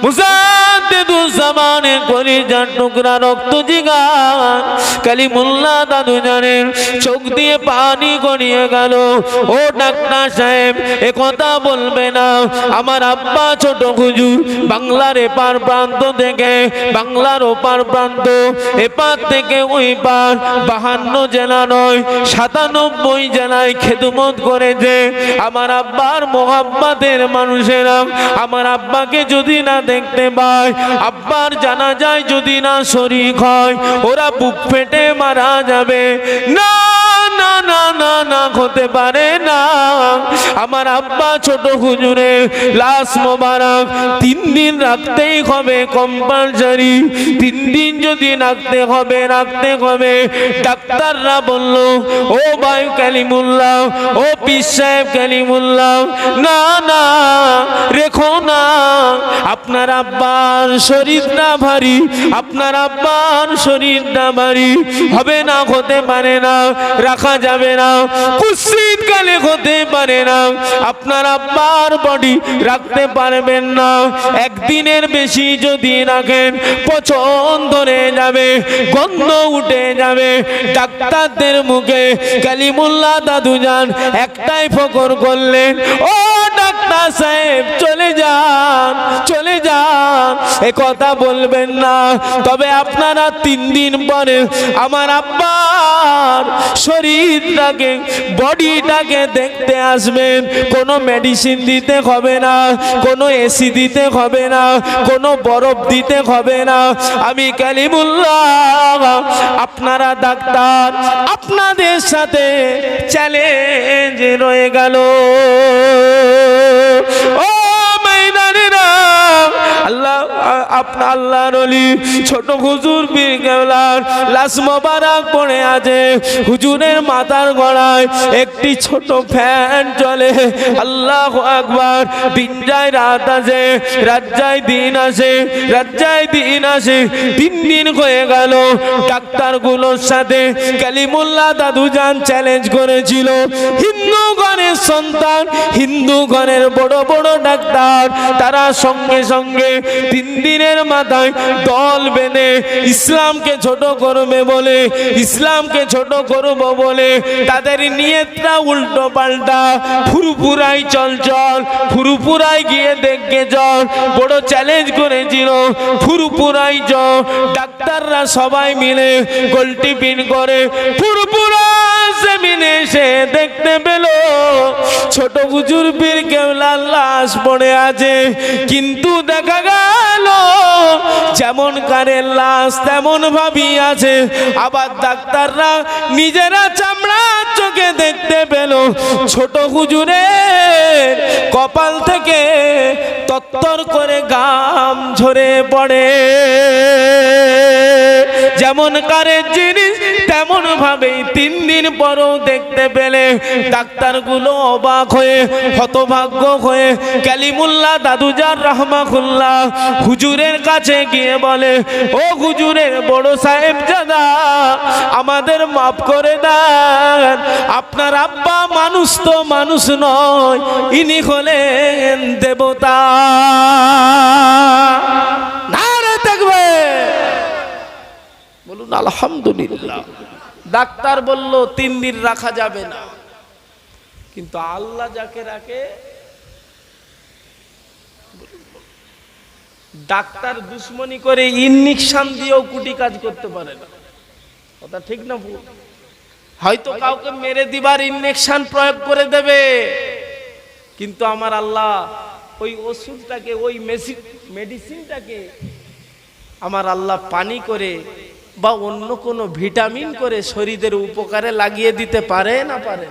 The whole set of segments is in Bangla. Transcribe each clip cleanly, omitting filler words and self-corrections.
মুজাদ্দিদুজ্জামানের কলিজার টুকরা রক্ত জিগার কালিমুল্লাহ দাদুজানের চোখ দিয়ে পানি গড়িয়ে গেল। ও ডাক্তার সাহেব, এ কথা বলবে না। আমার আব্বা ছোট হুজুর বাংলার এপার প্রান্ত থেকে বাংলার ওপার প্রান্ত, এপার থেকে ওই পার 52 জেলা নয় 97 জেলায় খেদমত করেছে। আমার আব্বার মোহাব্বতের মানুষেরা আমার আব্বাকে যদি না দেখতে পায়, আব্বার জানাজায় যদি না শরীক হয়, ওরা বুক ফেটে মারা যাবে। না না না না না, হতে পারে না। আমার আব্বা ছোট হুজুরের লাশ মোবারক 3 দিন রাখতেই হবে কম্পালসারি। 3 দিন যদি রাখতে হবে রাখতে হবে। ডাক্তাররা বলল, ও ভাই কালিমুল্লাহ, ও পীর সাহেব কালিমুল্লাহ, না না রেখো না। আপনার আব্বার শরীরটা ভারী, আপনার আব্বার শরীরটা ভারী, হবে না, হতে পারে না, রাখা যাবে না, কুৎসিত কালে হতে পারে না। আপনার আব্বার বডি রাখতে পারবেন না। একদিনের বেশি যদি রাখেন পচন ধরে যাবে, গন্ধ উঠে যাবে। ডাক্তারদের মুখে কালিমুল্লাহ দাদুজান একটাই ফকর করলেন, ও ডাক্তার সাহেব চলে যান চলে যান, এ কথা বলবেন না। তবে আপনারা 3 দিন পরে আমার আব্বার শরীরটাকে বডিটাকে দেখতে আসবেন। কোনো মেডিসিন দিতে হবে না, কোনো এসি দিতে হবে না, কোনো বরফ দিতে হবে না। আমি কালিমুল্লাহ, আপনারা ডাক্তার, আপনাদের সাথে চ্যালেঞ্জ রয়ে গেল। ও মাইনারেরা, আল্লাহ আপনার আল্লাহর ওলি ছোট হুজুর পীর কেবলার লাশ মোবারক পড়ে আছে। হুজুরের মাথার গড়ায় একটি ছোট ফ্যান চলে। আল্লাহু আকবার। দিন যায় রাত আসে, রাত যায় দিন আসে, রাত যায় দিন আসে। 3 দিন হয়ে গেল। ডাক্তারগুলোর সাথে কালিমুল্লাহ দাদুজান চ্যালেঞ্জ করেছিল। হিন্দু ঘরের সন্তান, হিন্দু ঘরের বড় বড় ডাক্তার, তারা সঙ্গে সঙ্গে 3 দিনের মাথায় দল বেঁধে ইসলামকে ছোট করবে বলে, ইসলামকে ছোট করব বলে তাদের নিয়তটা উল্টো পাল্টা। ফুরফুরাই চল চল, ফুরফুরাই গিয়ে দেখে চল, বড় চ্যালেঞ্জ করেছিল। ফুরফুরাই চল, ডাক্তাররা সবাই মিলে গোলটি পিন করে ফুরফুরা জমিনে এসে দেখতে পেল ছোট হুজুর পীর কেবলার লাশ পড়ে আছে। কিন্তু দেখা গেল যেমন কারের লাশ তেমন ভাবি আছে। আবার ডাক্তাররা নিজেরা চামড়ার চোখে দেখতে পেল ছোট হুজুরের কপাল থেকে তত্তর করে ঘাম ঝরে পড়ে। যেমন কারের জিনিস তেমন ভাবে 3 দিন পরও দেখতে পেলে ডাক্তারগুলো অবাক হয়ে হতভাগ্য হয়ে কালিমুল্লাহ দাদুজান রাহমাহুল্লাহ হুজুরের কাছে গিয়ে বলে, ও হুজুরের বড় সাহেবজাদা, আমাদের মাফ করে দেন। আপনার আব্বা মানুষ তো মানুষ নয়, ইনি হলেন দেবতা। নারে তাকবীর, বলুন আলহামদুলিল্লাহ। ডাক্তার বলল 3 দিন রাখা যাবে না, কিন্তু আল্লাহ যাকে রাখে, ডাক্তার দুশ্মনী করে ইনজেকশন দিয়েও কুটি কাজ করতে পারে না। কথা ঠিক না ভুল? হয়তো কাউকে মেরে দিবার ইনজেকশন প্রয়োগ করে দেবে, কিন্তু আমার আল্লাহ ওই ওষুধটাকে, ওই মেডিসিনটাকে আমার আল্লাহ পানি করে বা অন্য কোনো ভিটামিন করে শরীরের উপকারে লাগিয়ে দিতে পারে না পারে?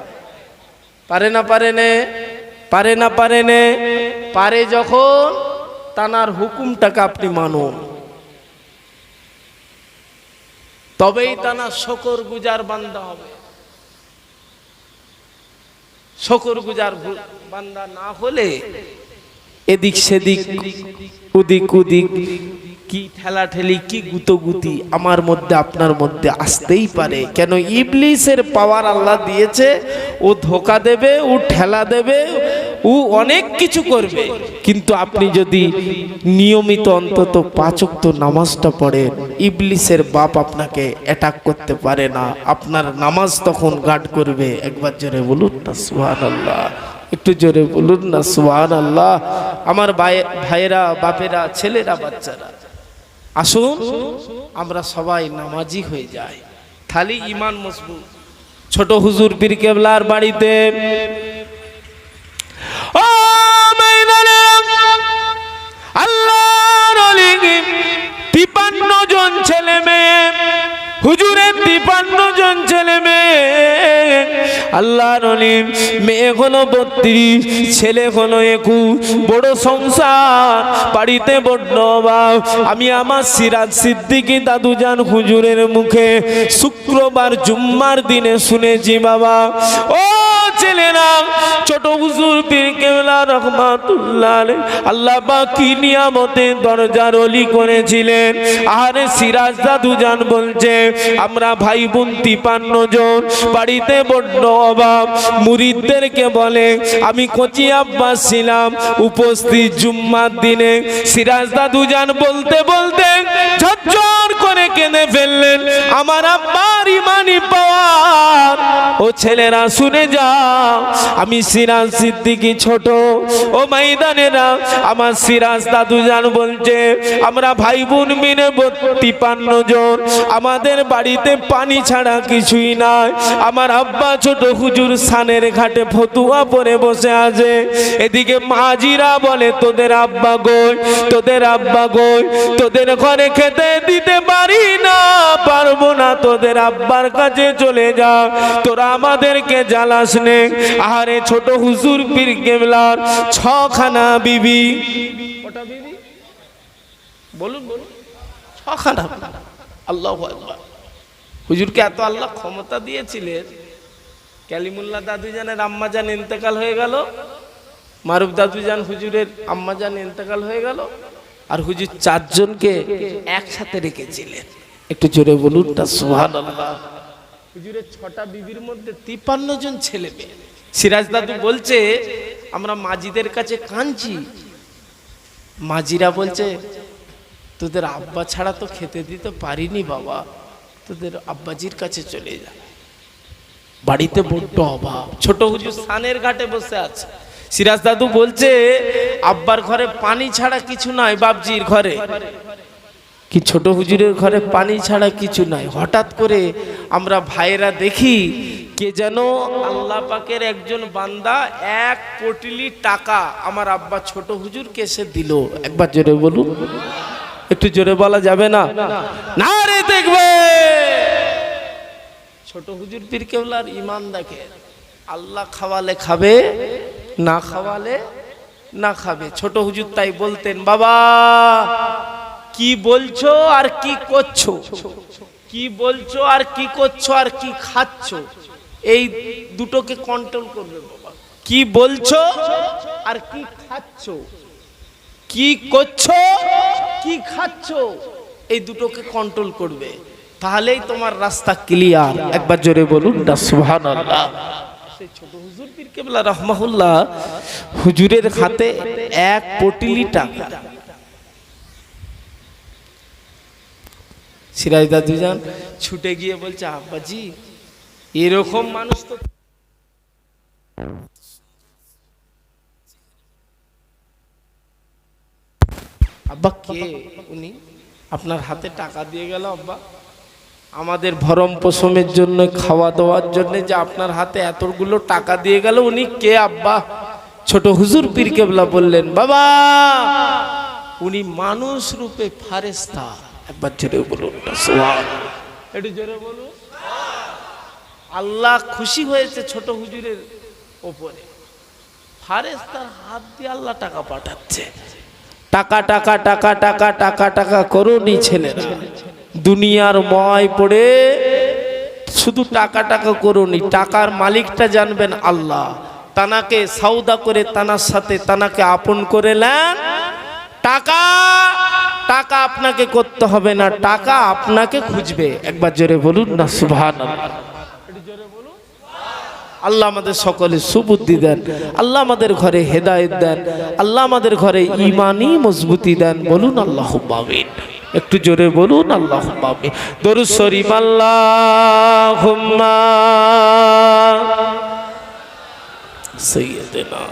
পারে না পারে না? পারে না পারে না? পারে যখন তানার হুকুমটাকে আপনি মানুন, তবেই তানার শুকর গুজার বান্দা হবে। শুকর গুজার বান্দা না হলে এদিক সেদিক উদিক উদিক কি ঠেলাঠেলি কি গুতোগুতি আমার মধ্যে আপনার মধ্যে আসতেই পারে। কেন? ইবলিসের পাওয়ার আল্লাহ দিয়েছে। ও ধোকা দেবে, ও ঠেলা দেবে, ও ও অনেক কিছু করবে, কিন্তু আপনি যদি নিয়মিত অন্তত 5 ওয়াক্ত নামাজটা পড়েন, ইবলিসের বাপ আপনাকে অ্যাটাক করতে পারে না, আপনার নামাজ তখন গার্ড করবে। একবার জোরে বলুন না সুবহানাল্লাহ, একটু জোরে বলুন না সুবহানাল্লাহ। আমার ভাইয়েরা, বাপেরা, ছেলেরা, বাচ্চারা, আসুন আমরা সবাই নামাজি হয়ে যাই, খালি ঈমান মজবুত। ছোট হুজুর পীর কেবলার বাড়িতে ও ময়দানে আল্লাহর ওলি 53 জন ছেলে মেয়ে, হুজুরের 53 জন ছেলে মেয়ে, আল্লাহর ওলি মেয়ে হলো 32, ছেলে হলো 21, বড় সংসার, বাড়িতে বড্ড অভাব। আমি আমার সিরাজ সিদ্দিকী দাদুজান হুজুরের মুখে শুক্রবার জুম্মার দিনে শুনেছি, বাবা ও ছেলেরা, ছোট হুজুর পীর কেবলা রহমাতুল্লাহ আলাইহি আল্লাহ পাক কি নিয়ামতে দরজার ওলি করেছিলেন। আরে সিরাজ দাদুজান বলছে, আমরা ভাই বোন 53 জন, বাড়িতে বড্ড অভাব। মুরিদদেরকে বলে, আমি কচি আব্বাস ছিলাম উপস্থিত জুম্মার দিনে। সিরাজ দাদুজান বলতে বলতে ঝরঝর করে কেঁদে ফেললেন, আমার আব্বার ইমানি পাওয়ার। ও ছেলেরা শুনে যাও, আমি সিরাজ সিদ্দিকী ছোট, ও ময়দানেরা আমার সিরাজ দাদুজান বলছে, আমরা ভাই বোন মিলে 53 জন, আমাদের বাড়িতে পানি ছাড়া কিছুই নাই। আমার আব্বা ছোট হুজুর সানের ঘাটে ফতুয়া পরে বসে আছে, এদিকে মাজিরা বলে, তোদের আব্বা কই, তোদের আব্বা কই, তোদের ঘরে খেতে দিতে পারি না, পারবো না, তোদের আব্বার কাছে চলে যা, তোরা আমাদেরকে জ্বালাস নে। আরে ছোট হুজুর পীর কেবলার 6খানা বিবি, কটা বিবি বলুন বলুন, 6খানা। আল্লাহু আকবার। হুজুরকে এত আল্লাহ ক্ষমতা দিয়েছিলেন, কালিমুল্লাহ দাদুজানের আম্মাজান ইন্তেকাল হয়ে গেল, মারুফ দাদুজান হুজুরের আম্মাজান ইন্তেকাল হয়ে গেল, আর হুজুর 4 জনকে একসাথে রেখেছিলেন। একটু জোরে বলুন না সুবহানাল্লাহ। হুজুরের 6টা বিবির মধ্যে 53 জন ছেলে মেয়ে। সিরাজ দাদু বলছে, আমরা মাজিদের কাছে কাঁদছি, মাজিরা বলছে, তোদের আব্বা ছাড়া তো খেতে দিতে পারিনি বাবা, তোদের আব্বাজির কাছে চলে যা, বাড়িতে বড্ড অভাব। ছোট হুজুর সানের ঘাটে বসে আছে, সিরাজ দাদু বলছে, আব্বার ঘরে পানি ছাড়া কিছু নাই, বাপজির ঘরে কি ছোট হুজুরের ঘরে পানি ছাড়া কিছু নাই। হঠাৎ করে আমরা ভাইয়েরা দেখি, কে যেন আল্লাহ পাকের একজন বান্দা 1 পটলি টাকা আমার আব্বা ছোট হুজুরকে এসে দিল। একবার জোরে বলুন, একটু জোরে বলা যাবে না? না রে, দেখবে ছোট হুজুর পীর কেবলার ঈমান দেখে, আল্লাহ খাওয়ালে খাবে, না খাওয়ালে না খাবে। ছোট হুজুর তাই বলতেন, বাবা কি বলছো আর কি করছো, কি বলছো আর কি করছো আর কি খাচ্ছো, এই দুটোকে কন্ট্রোল করবে বাবা। কি বলছো আর কি খাচ্ছো, কি করছো কি খাচ্ছো, এই দুটোকে কন্ট্রোল করবে, তাহলেই তোমার রাস্তা ক্লিয়ার। একবার জোরে বলুন না সুবহানাল্লাহ। সেই ছোট হুজুর পীর কেবলা রাহমাহুল্লাহ হুজুরের হাতে 1 পটলি টাকা। সিরাজ দাদুজান ছুটে গিয়ে বলছে, আব্বাজি এরকম মানুষ তো, আব্বা কে উনি, আপনার হাতে টাকা দিয়ে গেল আব্বা, আমাদের ভরণ পোষণের জন্য, খাওয়া দাওয়ার জন্য যে আপনার হাতে এতগুলো টাকা দিয়ে গেল, উনি কে আব্বা? ছোট হুজুর পীর কেবলা বললেন, বাবা উনি মানুষ রূপে ফারেস্তা। একবার জোরে বলুন সুবহানাল্লাহ, একটু জোরে বলুন। আল্লাহ খুশি হয়েছে ছোট হুজুরের ওপরে, ফারেস্তার হাত দিয়ে আল্লাহ টাকা পাঠাচ্ছে। টাকা টাকা টাকা টাকা টাকা টাকা করুনি ছেলেরা, দুনিয়ার ময় পড়ে শুধু টাকা টাকা করুনি, টাকার মালিকটা জানবেন আল্লাহ। তানাকে সওদা করে তানার সাথে তানাকে আপন করে নেন। টাকা টাকা আপনাকে করতে হবে না, টাকা আপনাকে খুঁজবে। একবার জোরে বলুন না সুবহানাল্লাহ। আল্লাহ আমাদের সকলে সুবুদ্ধি দেন, আল্লাহ আমাদের ঘরে হেদায়েত দেন, আল্লাহ আমাদের ঘরে ঈমানি মজবুতি দেন। বলুন আল্লাহুম্মা আমিন। একটু জোরে বলুন আল্লাহুম্মা আমিন। দরুদ শরীফ আল্লাহুম্মা সাইয়্যিদিনা।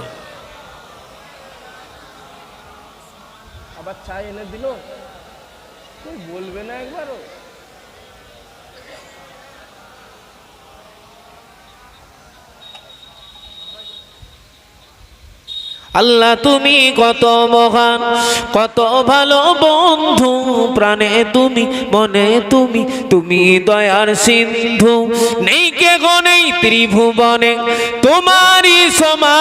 আবার চা এনে দিল, তুই বলবে না একবারও? আল্লাহ তুমি কত মহান, কত ভালো বন্ধু, প্রাণে তুমি, মনে তুমি, তুমি দয়ার সিন্ধু। নেই কে গো নেই ত্রিভুবনে তোমারই সমান,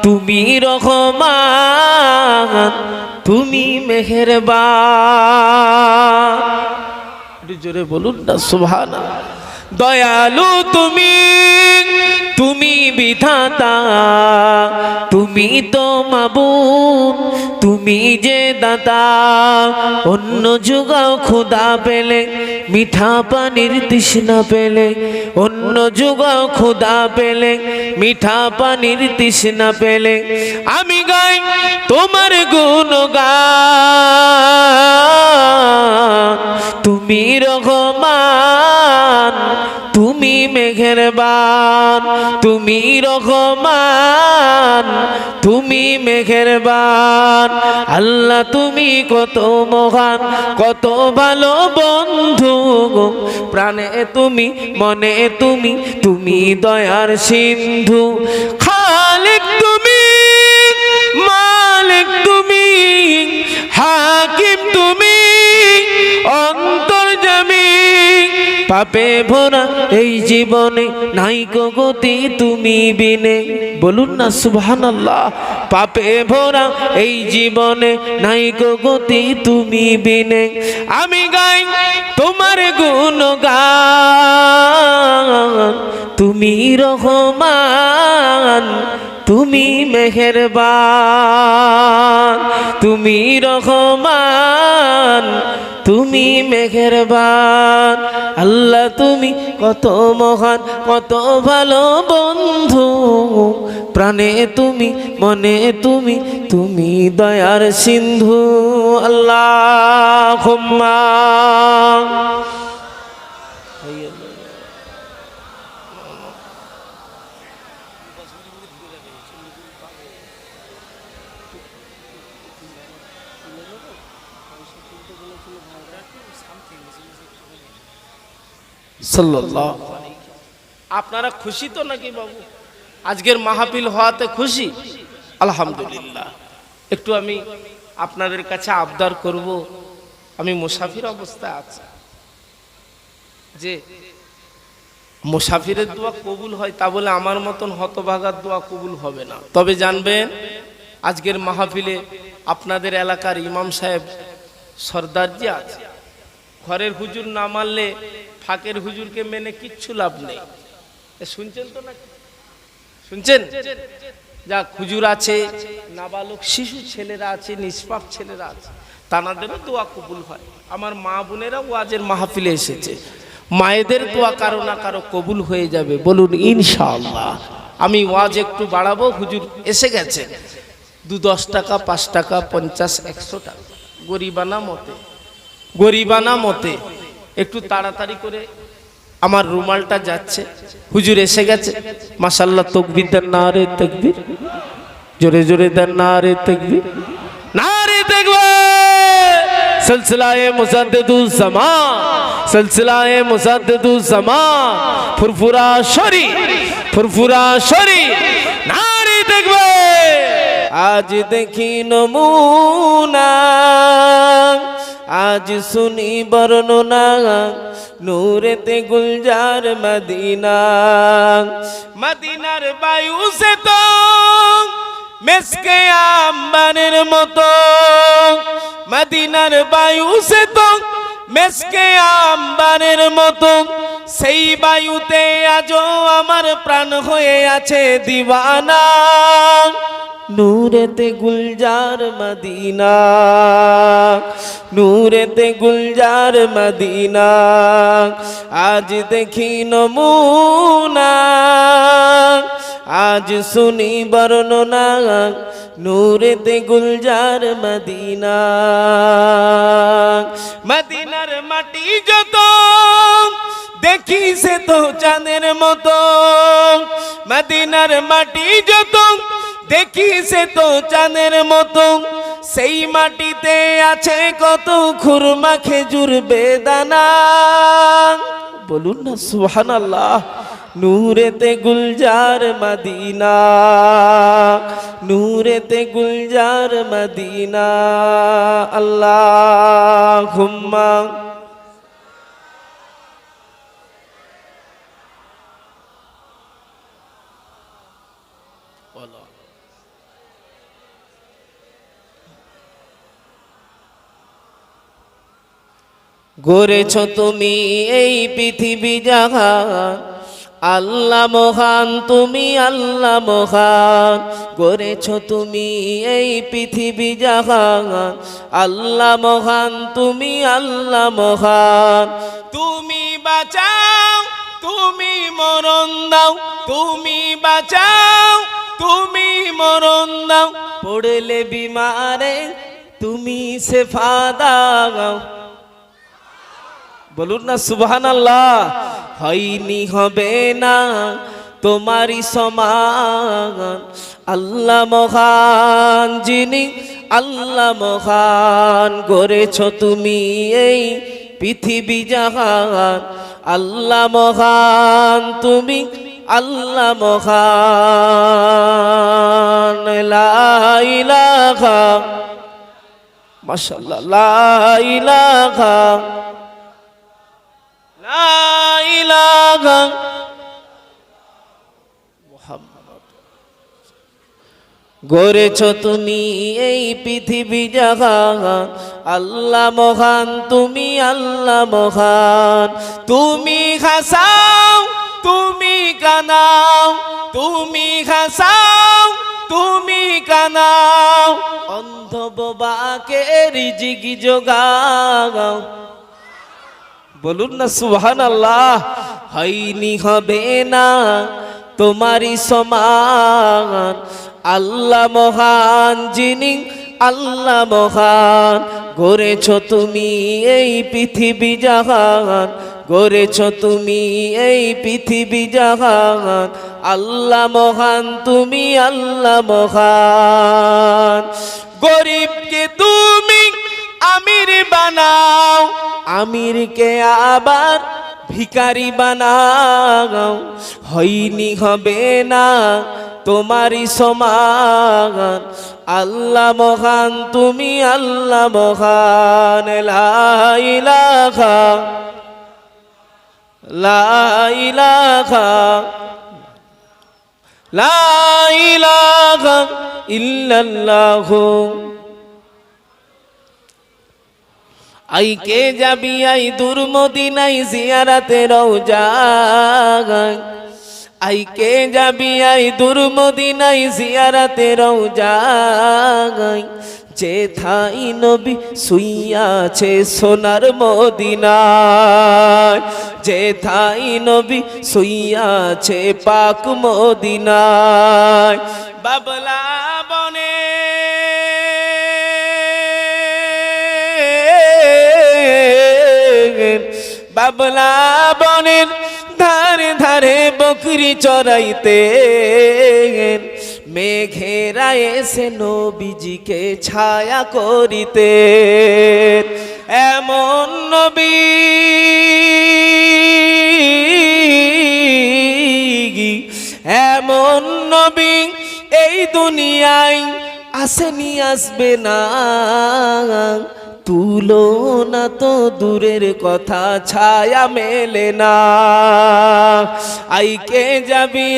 তুমি রহমান, তুমি মেহেরবান। একটু জোরে বলুন না সুবহানাল্লাহ। দয়ালু তুমি, তুমি বিধাতা, তুমি তো মাবুদ, তুমি যে দাতা। অন্য যুগাও ক্ষুধা পেলে, মিঠা পানির তৃষ্ণা পেলে, অন্য যুগাও ক্ষুধা পেলে, মিঠা পানির তৃষ্ণা পেলে, আমি গাই তোমার গুণগান। তুমি রহমান, তুমি মেহেরবান, তুমি রহমান, তুমি মেহেরবান। আল্লাহ তুমি কত মহান, কত ভালো বন্ধু, প্রাণে তুমি, মনে তুমি, তুমি দয়ার সিন্ধু। খালিক তুমি, মালিক তুমি, হাকিম তুমি, অন্তর্যামী। পাপে ভরা এই জীবনে নাই কো গতি তুমি বিনে। বলুন না সুবহানাল্লাহ। পাপে ভরা এই জীবনে নাই কো গতি তুমি বিনে। আমি গাই তোমার গুণগান, তুমি রহমান, তুমি মেহেরবান, তুমি রহমান, তুমি মেহেরবান। আল্লাহ তুমি কত মহান, কত ভালো বন্ধু, প্রাণে তুমি, মনে তুমি, তুমি দয়ার সিন্ধু। আল্লাহুম্মা সাল্লাল্লাহু আলাইহি। আপনারা খুশি তো নাকি বাবু? আজকের মাহফিল হওয়াতে খুশি? আলহামদুলিল্লাহ। একটু আমি আপনাদের কাছে আবদার করব, আমি মুসাফির অবস্থায় আছি, যে মুসাফিরের দোয়া কবুল হয় তা বলে আমার মতন হতভাগার দোয়া কবুল হবে না। তবে জানবেন আজকের মাহফিলে আপনাদের এলাকার ইমাম সাহেব সরদারজি আছে। ঘরের হুজুর না মানলে ফাঁকের হুজুরকে মেনে কিচ্ছু লাভ নেই। শুনছেন তো নাকি? শুনছেন? যাক, হুজুর আছে, নাবালক শিশু ছেলেরা আছে, নিষ্পাপ ছেলেরা আছে, তানাদেরও দোয়া কবুল হয়। আমার মা বোনেরা ওয়াজের মাহফিলে এসেছে, মায়েদের দোয়া কারো না কারো কবুল হয়ে যাবে। বলুন ইনশাআল্লাহ। আমি ওয়াজ একটু বাড়াবো, হুজুর এসে গেছে। 2-10 টাকা, 5 টাকা, 50, 100 টাকা গরিবানা মতে, গরিবানা মতে একটু তাড়াতাড়ি করে আমার রুমালটা যাচ্ছে। হুজুর এসে গেছে, মাশাআল্লাহ। তাকবীর দেন, নারে তাকবীর, জোরে জোরে দেন নারে তাকবীর, নারে তাকবীর। সিলসিলায়ে মুজাদ্দিদুজ জামান, সিলসিলায়ে মুজাদ্দিদুজ জামান, ফুরফুরা শরী, ফুরফুরা শরী, নারে তাকবীর। আজ দেখি নমুনা, আজ শুনি বর্ণনা, নূরেতে গুলজার মদিনা। মদিনার বায়ু সে তো মেসকে আম্বারের মতো, মদিনার বায়ু সে তো মেসকে আম্বারের মতো। সেই বায়ুতে আজও আমার প্রাণ হয়ে আছে দিওয়ানা। নূরেতে গুলজার মদিনা, নূরেতে গুলজার মদিনা, আজ দেখি নমুনা, আজ শুনি বর্ণনা, নূরেতে গুলজার মদিনা। মদিনার মাটি যত দেখি সে তো চাঁদের মতো, মদিনার মাটি যত দেখি সে তো চাঁদের মতো, সেই মাটিতে আছে কত খুরমা খেজুর বেদানা। বলুন না সুবহানাল্লাহ। নূরেতে গুলজার মদিনা, নূরেতে গুলজার মদিনা। আল্লাহুম্মা গড়েছ তুমি এই পৃথিবী জাহান, আল্লাহ মহান তুমি আল্লাহ মহান। গড়েছ তুমি এই পৃথিবী জাহান, আল্লাহ মহান তুমি আল্লাহ মহান। তুমি বাঁচাও তুমি মরণ দাও, তুমি বাঁচাও তুমি মরণ দাও, পড়লে বিমারে তুমি শেফা দাও। বলুন না সুবহানাল্লাহ। হয়নি হবে না তোমারই সমান, আল্লাহ মহান যিনি আল্লাহ মহান। গড়েছ তুমি এই পৃথিবী জাহান, আল্লাহ মহান তুমি আল্লাহ মহান। লা ইলাহা মাশাআল্লাহ, লা ইলাহা লা ইলাহা মুহাম্মাদ। গড়েছ তুমি এই পৃথিবী জাহান, আল্লাহ মহান তুমি আল্লাহ মহান। তুমি হাসাও তুমি কানাও, তুমি হাসাও তুমি কানাও, অন্ধ বোবাকে রিজিক যোগাও। বলুন না সুবহানাল্লাহ। হয়নি হবে না তোমারই সমান, আল্লাহ মহান যিনি আল্লাহ মহান। গড়েছ তুমি এই পৃথিবী জাহান, গড়েছ তুমি এই পৃথিবী জাহান, আল্লাহ মহান তুমি আল্লাহ মহান। গরিবকে তুমি আমির বানাও, আমিরকে আবার ভিখারি বানাও। হয়নি হবে না তোমারই সমান, আল্লাহ মহান তুমি আল্লাহ মহান। লা ইলাহা লা ইলাহা লা ইলাহা ইল্লাল্লাহু। আইকে যাবি আই দূর মদিনায় জিয়ারাতে রওজা, আইকে যাবি আই দূর মদিনায় জিয়ারাতে রওজা। যেথাই নবী শুইয়াছে সোনার মদিনায়, যেথাই নবী শুইয়াছে পাক মদিনায়। বাবলা বনে বাবলা বনের ধারে ধারে বকরি চরাইতে, মেঘেরা এসে নবীজিকে ছায়া করিতে। এমন নবী এমন নবী এই দুনিয়ায় আসেনি আসবে না। তুলনা তো দূরের কথা ছায়া মেলে না। আইকে যাবি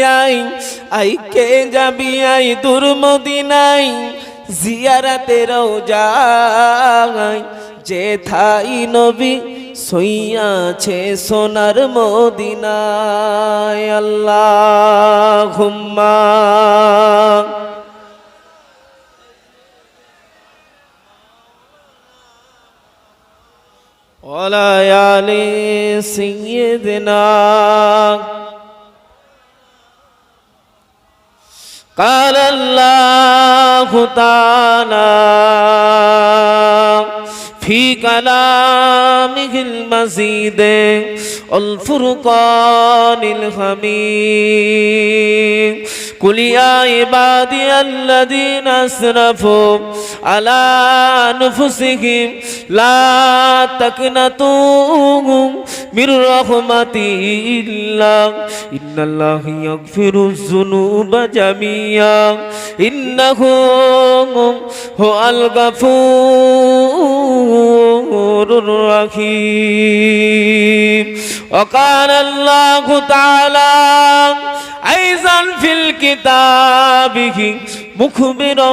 আইকে যাবি আই দূর মদিনায় জিয়ারাতে রওজা। যেথাই নবী শুইয়াছে সোনার মদিনায়। আল্লাহুম্মা وعلى آل سيدنا قال الله تعالى في كلامه المزيد الفرقان الحميد قل يا عبادي الذين اسرفوا على انفسهم لا تقنطوا من رحمة الله إن الله يغفر الذنوب جميعا إنه هو الغفور الرحيم وقال الله تعالى أيضا في الكتاب مخبرا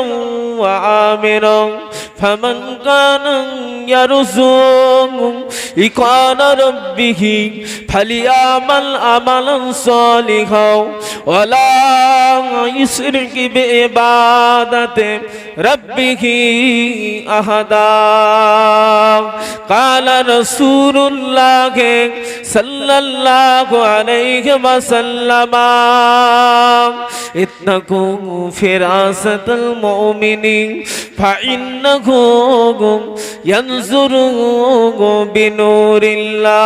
وآمرا فمن كان يرجو لقاء ربه فليعمل عملا صالحا ولا يشرك بعبادة ربه أحدا قال رسول الله صلى الله عليه وسلم اتقوا فراسة المؤمن فإنه ينظر بنور الله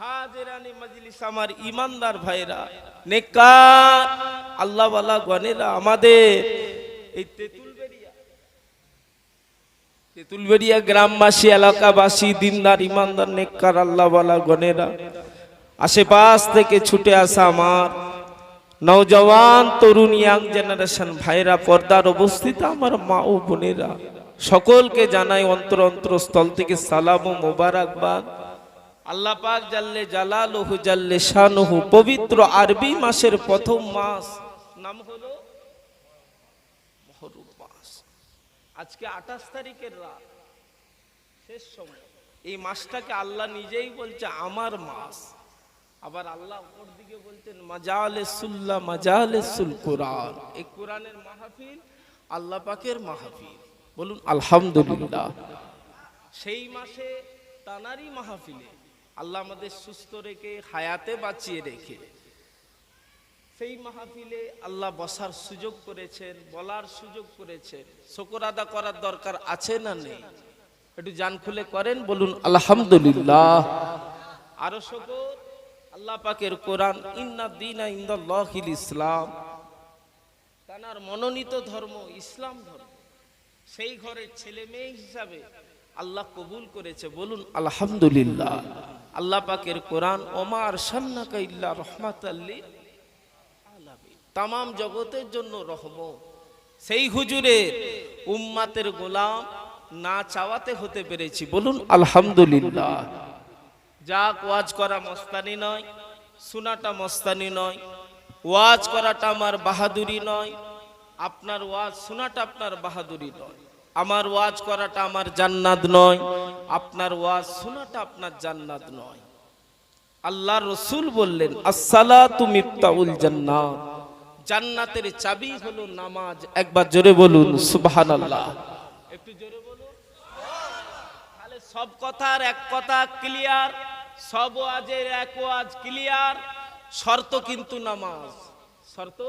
হাজিরানি মজলিস আমার ঈমানদার ভাইরা নেককার আল্লাহওয়ালা গণেরা আমাদের এই তেঁতুলবেড়িয়া গ্রামবাসী এলাকাবাসী দিনদার ঈমানদার নেককার আল্লাহওয়ালা গণেরা আশেপাশ থেকে ছুটে আসা আমার নওজওয়ান তরুণ ইয়াং জেনারেশন ভাইরা পর্দার অবস্থিত আমার মা ও বোনেরা সকলকে জানাই অন্তর অন্তরস্থল থেকে সালাম ও মোবারকবাদ। আল্লাহ পাক জাল্লে জালালুহু জাল্লে শানুহু পবিত্র আরবি মাসের প্রথম মাস নাম হলো মুহররম মাস। আজকে 28 তারিখের রাত শেষ সময় এই মাসটাকে আল্লাহ নিজেই বলছে আমার মাস। আবার আল্লাহ উপর দিকে বলতেন মাজালিসুল্লাহ মাজালিসুল কোরআন, এই কোরআনের মাহফিল আল্লাহ পাকের মাহফিল। বলুন আলহামদুলিল্লাহ। সেই মাসে তানারি মাহফিলে আল্লাহ আমাদের সুস্থ রেখে হায়াতে বাঁচিয়ে রেখে সেই মাহফিলে আল্লাহ বসার সুযোগ করেছেন, বলার সুযোগ করেছেন। শুকর আদা করার দরকার আছে না নেই? একটু জান খুলে করেন, বলুন আলহামদুলিল্লাহ। আরো শুকর আল্লাহ পাকের কোরআন ইন্না দীনা ইনদাল্লাহিল ইসলাম, তার মনোনীত ধর্ম ইসলাম ধর্ম। সেই ঘরের ছেলে মেয়ে হিসাবে আল্লাহ কবুল করেছে, বলুন আলহামদুলিল্লাহ। আল্লাহ পাকের কোরআন ওমা আরসালনাকা ইল্লা রাহমাতাল লিল আলামিন, तमाम জগতের জন্য রহমত। সেই হুজুরের উম্মতের গোলাম না চাওয়াতে হতে পেরেছি, বলুন আলহামদুলিল্লাহ। যাক, ওয়াজ করা মস্তানি নয়, শোনাটা মস্তানি নয়, ওয়াজ করাটা আমার বাহাদুরি নয়, আপনার ওয়াজ শোনাটা আপনার বাহাদুরি নয়, আমার ওয়াজ করাটা আমার জান্নাত নয়, আপনার ওয়াজ শোনাটা আপনার জান্নাত নয়। আল্লাহর রাসূল বললেন আসসালাতু মিফতাহুল জান্নাত, জান্নাতের চাবি হলো নামাজ। একবার জোরে বলুন সুবহানাল্লাহ। একটু জোরে বলুন। তাহলে সব কথার এক কথা ক্লিয়ার, সব ওয়াজের এক ওয়াজ ক্লিয়ার। শর্ত কিন্তু নামাজ। শর্ত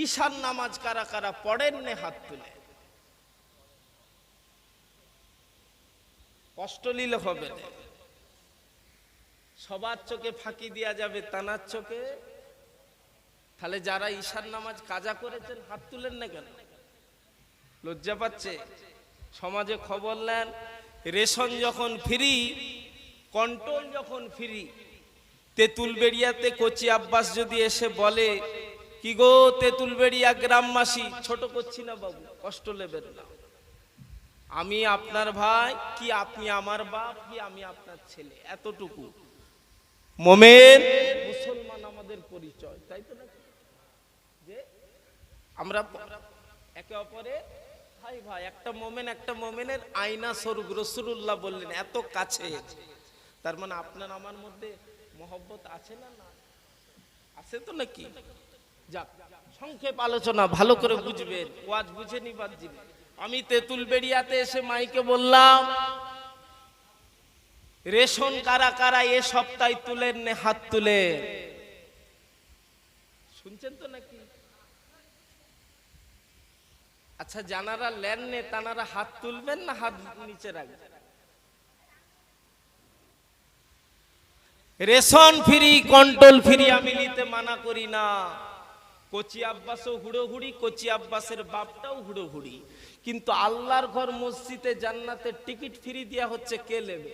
ঈশান নামাজ কারা কারা পড়েন নে হাত তুলে। কষ্ট নিলে হবে না, সবার চোখে ফাঁকি দেওয়া যাবে, তানার চোখে। তাহলে যারা ঈশান নামাজ কাজা করেছেন হাত তুলেন না কেন? লজ্জা পাচ্ছে? সমাজে খবর নেন, রেশন যখন ফ্রি, কন্ট্রোল যখন ফ্রি, তেঁতুলবেড়িয়াতে কোচি আব্বাস যদি এসে বলে কি গো তেঁতুলবেড়িয়া গ্রামবাসী, ছোট করছি না বাবু, কষ্ট নেবেন না, আমি আপনার ভাই কি আপনি আমার বাপ কি আমি আপনার ছেলে, এতটুকু মোমেন মুসলমান আমাদের পরিচয়, তাই তো না? যে আমরা একে অপরে ভাই ভাই, একটা মোমেন একটা মোমেনের আয়না স্বরূপ রাসূলুল্লাহ বললেন, এত কাছে। তার মানে আপনার আমার মধ্যে মহব্বত আছে না? না আছে তো নাকি? যাক, সংক্ষেপ আলোচনা, ভালো করে বুঝবেন, ওয়াজ বুঝে নিবার দিবেন। আমি তেঁতুলবেড়িয়াতে এসে মাইকে বললাম, রেশন কারা কারা এ সপ্তাহে তুলেন নে, হাত তুলে। শুনছেন তো নাকি? আচ্ছা, জানারা লেন নে তানারা হাত তুলবেন না হাত নিচে রাখবেন? রেশন ফ্রি, কন্ট্রোল ফ্রি আমি নিতে মানা করি না। কোচি আব্বাসও হুড়োহুড়ি, কোচি আব্বাসের বাপটাও হুড়োহুড়ি, কিন্তু আল্লাহর ঘর মসজিদে জান্নাতের টিকিট ফ্রি দেয়া হচ্ছে, কে নেবে?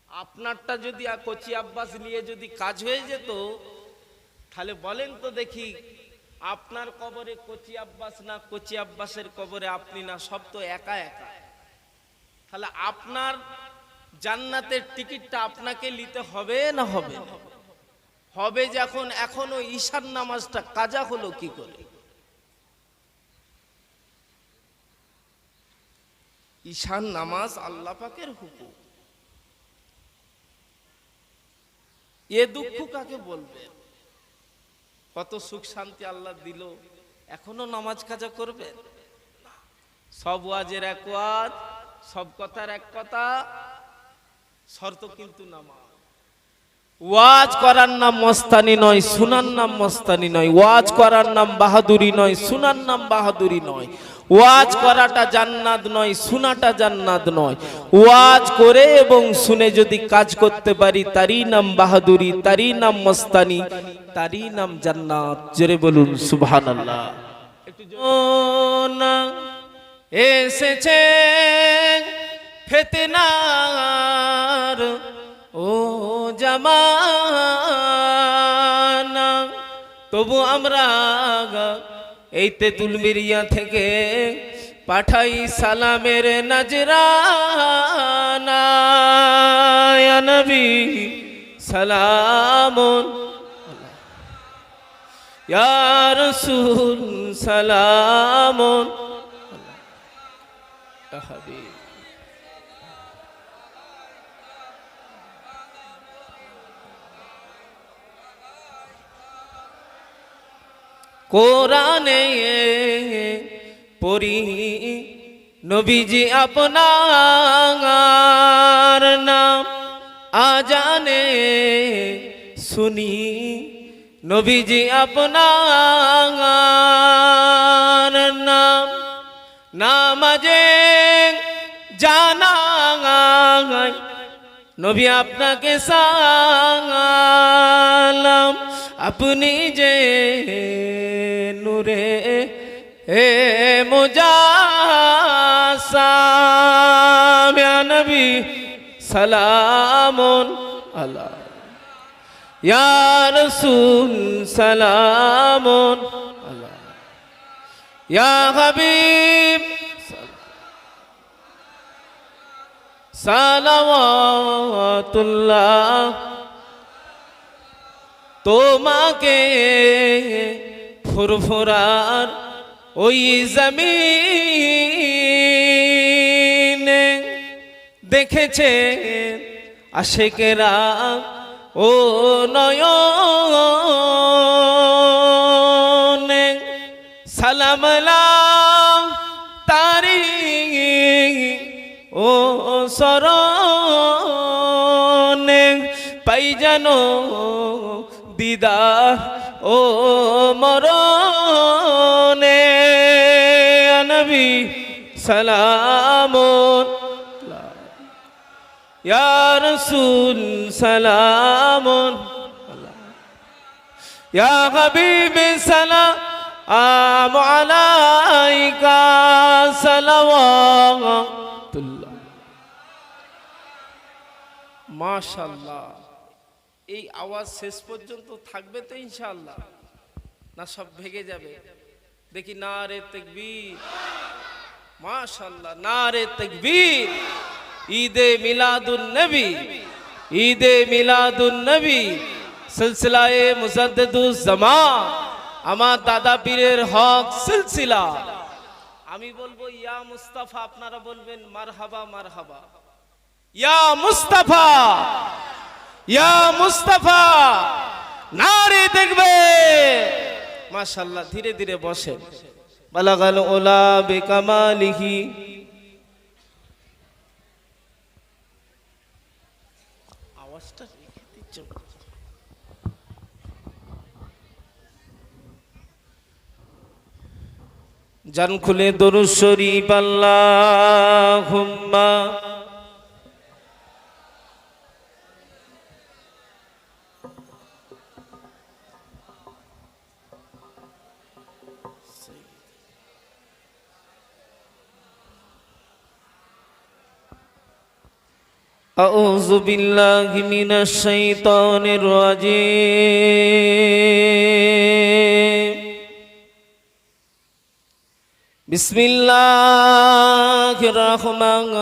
আপনারটা যদি কোচি আব্বাস নিয়ে যদি কাজ হয়ে যেত, তাহলে বলেন তো দেখি, আপনার কবরে কোচি আব্বাস না, কোচি আব্বাসের কবরে আপনি না, সব তো একা একা। তাহলে আপনার জান্নাতের টিকিটটা আপনাকে নিতে হবে না হবে? হবে যখন এখনো ঈশার নামাজটা কাজা হলো কি করে? ঈশান নামাজ আল্লাহ পাকের হুকুম। এ দুঃখ কাকে বলবে? কত সুখ শান্তি আল্লাহ দিল, এখনো নামাজ কাজা করবে? সব ওয়াজের এক ওয়াজ, সব কথার এক কথা, শর্ত কিন্তু নামাজ। ওয়াজ করার নাম মস্তানি নয়, শোনার নাম মস্তানি নয়। ওয়াজ করার নাম বাহাদুরি নয়, শোনার নাম বাহাদুরি নয়। ওয়াজ করাটা জান্নাত নয়, শোনাটা জান্নাত নয়। ওয়াজ করে এবং শুনে যদি কাজ করতে পারি, তারই নাম বাহাদুরি, তারই নাম মস্তানি, তারই নাম জান্নাত। জোরে বলুন সুবহানাল্লাহ। না এসেছে ফিতনার ও জামানা, তবু আমরা এই তেঁতুলবেড়িয়া থেকে পাঠাই সালামের নজরানা। ইয়া নবী সালামুন, ইয়া রাসূল সালামুন, ইয়া হাবিব। কোরআনে পড়ি নবীজি আপনার নাম, আজানে শুনি নবীজি আপনার নাম। নামাজে জানা নবী আপনাকে সালাম, আপনি যে নূরে হে মুজাসসাম। ইয়া নবী সালামুন আলা, ইয়া রাসূল সালামুন আলা, ইয়া হাবিব সালাওয়াতুল্লাহ। তোমাকে ফুরফুরার ওই জমিনে দেখেছে আশিকেরা ও নয়নে, সালাম আলাইহি তারি ও সরনে, পাই জানো দিদার ও মরনে। নবী সালামুন, ইয়া রাসূল সালামুন, ইয়া হাবিব সালাম আলাইকা সালাওয়াতুল্লাহ। মাশাআল্লাহ। এই আওয়াজ শেষ পর্যন্ত থাকবে তো ইনশাআল্লাহ, না সব ভেঙে যাবে? দেখি নারে তাকবীর, মাশাআল্লাহ, নারে তাকবীর। ঈদে মিলাদুন নবী, ঈদে মিলাদুন নবী সিলসিলায়ে মুজাদ্দিদুজ জামান, আমার দাদা পীরের হক সিলসিলা। আমি বলবো ইয়া মুস্তাফা, আপনারা বলবেন মারহাবা মারহাবা। ইয়া মুস্তাফা, ইয়া মুস্তাফা, নারে দেখবে। মাশাআল্লাহ। ধীরে ধীরে বসেন, বালাগাল উলা বিকামালিহি আওয়াজটা রেখে দিচ্ছ জান খুলে দরুদ শরীফ আল্লাহুম্মা أعوذ بالله من الشيطان الرجيم بسم الله الرحمن